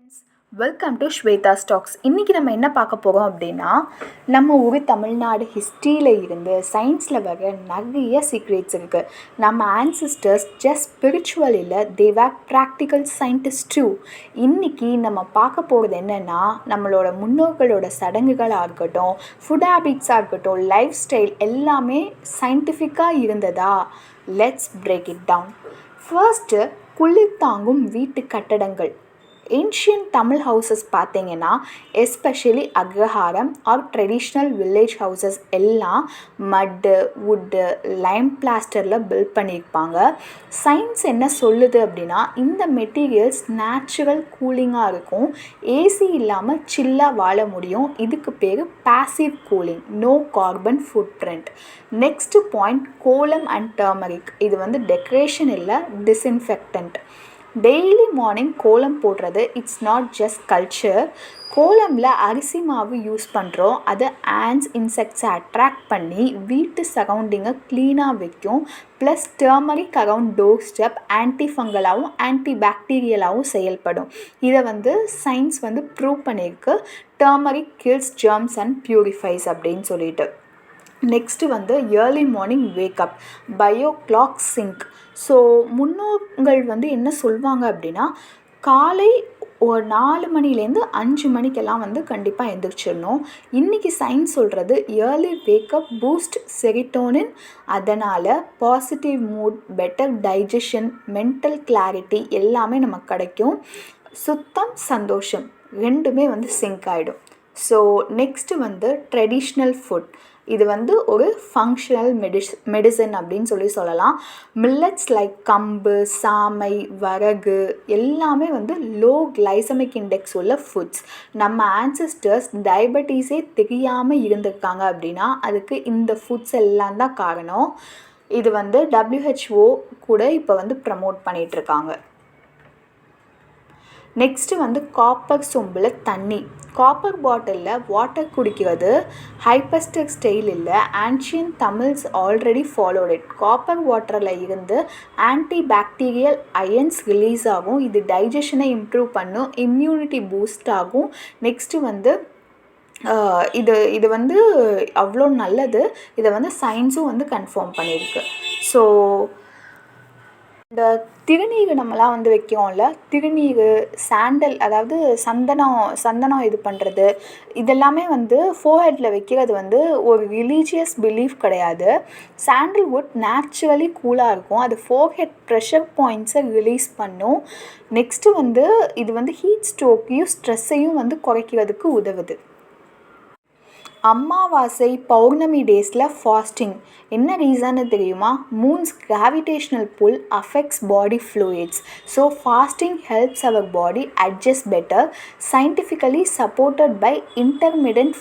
Friends, welcome to Shweta stocks. இன்றைக்கி நம்ம என்ன பார்க்க போகிறோம் அப்படின்னா, நம்ம ஊர் தமிழ்நாடு ஹிஸ்ட்ரியில் இருந்து சயின்ஸில் வர நிறைய சீக்ரெட்ஸ் இருக்குது. நம்ம ஆன்சிஸ்டர்ஸ் ஜஸ்ட் ஸ்பிரிச்சுவல் இல்லை, தே வேர் ப்ராக்டிக்கல் சயின்டிஸ்ட் டூ. இன்றைக்கி நம்ம பார்க்க போகிறது என்னென்னா, நம்மளோட முன்னோர்களோட சடங்குகளாக இருக்கட்டும், ஃபுட் ஹேபிட்ஸாக இருக்கட்டும், லைஃப் ஸ்டைல் எல்லாமே சயின்டிஃபிக்காக இருந்ததா. Let's break it down. First, குளிர் தாங்கும் வீட்டு கட்டடங்கள். ஏன்ஷியன்ட் தமிழ் ஹவுசஸ் பார்த்தீங்கன்னா, especially agraharam or traditional village houses எல்லாம் மட்டு, வுட்டு, லைம் பிளாஸ்டரில் பில்ட் பண்ணியிருப்பாங்க. சயின்ஸ் என்ன சொல்லுது அப்படின்னா, இந்த மெட்டீரியல்ஸ் நேச்சுரல் கூலிங்காக இருக்கும், ஏசி இல்லாமல் சில்லாக வாழ முடியும். இதுக்கு பேர் passive cooling, no carbon footprint. Next point, kolam and turmeric. இது டெக்கரேஷன் இல்லை, டிஸ்இன்ஃபெக்டன்ட். டெய்லி மார்னிங் கோலம் போடுறது இட்ஸ் நாட் ஜஸ்ட் கல்ச்சர். கோலமில் அரிசி மாவு யூஸ் பண்ணுறோம், அது ஆண்ட்ஸ் இன்செக்ட்ஸை அட்ராக்ட் பண்ணி வீட்டு சரௌண்டிங்கை க்ளீனாக வைக்கும். Plus turmeric around door step anti ஃபங்கலாகவும் ஆன்டி பாக்டீரியலாகவும் செயல்படும். இதை சயின்ஸ் ப்ரூவ் பண்ணியிருக்கு. Turmeric kills germs and purifies அப்படின்னு சொல்லிட்டு. Next early morning wake up, bio clock sync. So முன்னோர்கள் என்ன சொல்லுவாங்க அப்படின்னா, காலை ஒரு 4 மணிலேருந்து 5 மணிக்கெல்லாம் கண்டிப்பாக எழுந்திரிச்சிடணும். இன்றைக்கி சயின்ஸ் சொல்கிறது ஏர்லி வேக்கப் பூஸ்ட் செரிட்டோனின். அதனால் positive mood, better digestion, mental clarity எல்லாமே நமக்கு கிடைக்கும். சுத்தம், சந்தோஷம் ரெண்டுமே சிங்க் ஆகிடும். So next traditional food. இது ஒரு ஃபங்க்ஷனல் மெடிசன் அப்படின்னு சொல்லலாம். மில்லட்ஸ் லைக் கம்பு, சாமை, வரகு எல்லாமே லோ கிளைசமிக் இண்டெக்ஸ் உள்ள ஃபுட்ஸ். நம்ம ஆன்சிஸ்டர்ஸ் டயபெட்டிஸே தெரியாமல் இருந்திருக்காங்க அப்படின்னா அதுக்கு இந்த ஃபுட்ஸ் எல்லாம் தான் காரணம். இது WHO கூட இப்போ ப்ரமோட் பண்ணிகிட்ருக்காங்க. நெக்ஸ்ட்டு காப்பர் சொம்பில் தண்ணி. காப்பர் பாட்டிலில் வாட்டர் குடிக்கிறது ஹைப்பஸ்டர் ஸ்டைல் இல்லை, ancient Tamils already followed it. Copper வாட்டரில் இருந்து ஆன்டி பாக்டீரியல் அயன்ஸ் ரிலீஸ் ஆகும். இது டைஜஷனை இம்ப்ரூவ் பண்ணும், இம்யூனிட்டி பூஸ்ட் ஆகும். நெக்ஸ்ட்டு இது அவ்வளோ நல்லது. இதை சயின்ஸும் கன்ஃபார்ம் பண்ணியிருக்கு. ஸோ இந்த திருநீர் நம்மலாம் வைக்கிறோம்ல, திருநீர், சாண்டல், அதாவது சந்தனம் இது பண்ணுறது, இதெல்லாமே ஃபோர்ஹெட்டில் வைக்கிறது ஒரு ரிலீஜியஸ் பிலீஃப் கிடையாது. சாண்டல்வுட் நேச்சுரலி கூலாக இருக்கும், அது ஃபோர்ஹெட் ப்ரெஷர் பாயிண்ட்ஸை ரிலீஸ் பண்ணும். நெக்ஸ்ட்டு இது ஹீட் ஸ்ட்ரோக்கையும் ஸ்ட்ரெஸ்ஸையும் குறைக்கிறதுக்கு உதவுது. அமாவாசை, பௌர்ணமி டேஸில் ஃபாஸ்டிங். என்ன ரீசன்னு தெரியுமா? Moon's gravitational pull affects body fluids. So fasting helps our body adjust better. Scientifically supported by intermittent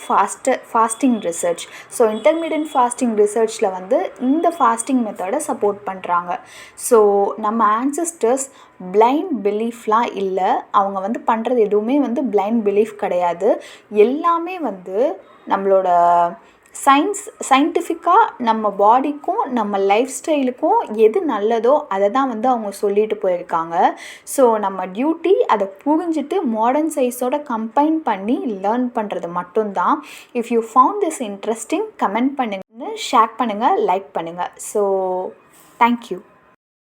fasting research. So intermittent fasting ரிசர்ச்சில் இந்த ஃபாஸ்டிங் மெத்தடை சப்போர்ட் பண்ணுறாங்க. ஸோ நம்ம ஆன்சிஸ்டர்ஸ் பிளைண்ட் பிலீஃப்லாம் இல்லை, அவங்க பண்ணுறது எதுவுமே பிளைண்ட் பிலீஃப் கிடையாது. எல்லாமே நம்மளோட சயின்டிஃபிக்காக நம்ம பாடிக்கும் நம்ம லைஃப் ஸ்டைலுக்கும் எது நல்லதோ அதை தான் அவங்க சொல்லிட்டு போயிருக்காங்க. ஸோ நம்ம டியூட்டி அதை புரிஞ்சுட்டு மாடர்ன் சயின்ஸோட கம்பைன் பண்ணி லேர்ன் பண்ணுறது மட்டும்தான். If you found this interesting, comment பண்ணுங்கள், ஷேர் பண்ணுங்கள், லைக் பண்ணுங்கள். So thank you.